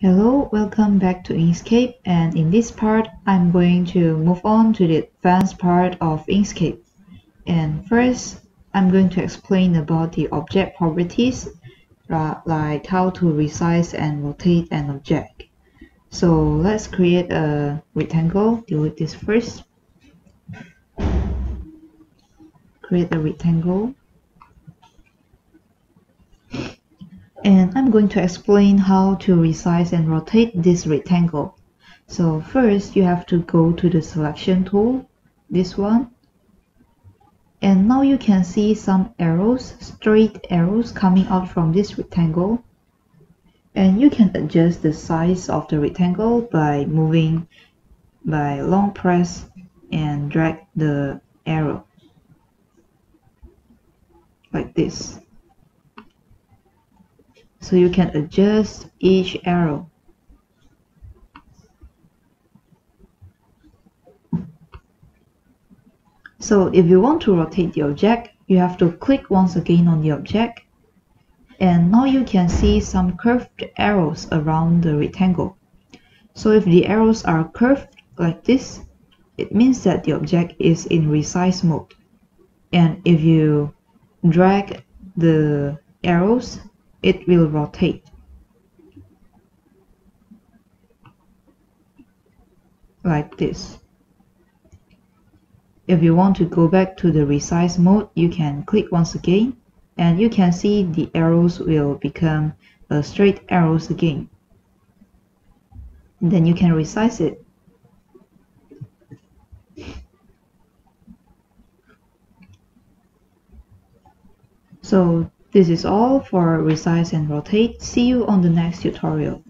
Hello, welcome back to Inkscape, and in this part I'm going to move on to the advanced part of Inkscape. And first I'm going to explain about the object properties, like how to resize and rotate an object. So let's create a rectangle. Delete this first. Create a rectangle. And I'm going to explain how to resize and rotate this rectangle. So first you have to go to the selection tool, this one. And now you can see some arrows, straight arrows coming out from this rectangle. And you can adjust the size of the rectangle by moving by long press and drag the arrow like this. So you can adjust each arrow. So if you want to rotate the object, you have to click once again on the object. And now you can see some curved arrows around the rectangle. So if the arrows are curved like this, it means that the object is in resize mode. And if you drag the arrows, it will rotate. Like this. If you want to go back to the resize mode, you can click once again, and you can see the arrows will become straight arrows again. Then you can resize it. So this is all for resize and rotate. See you on the next tutorial.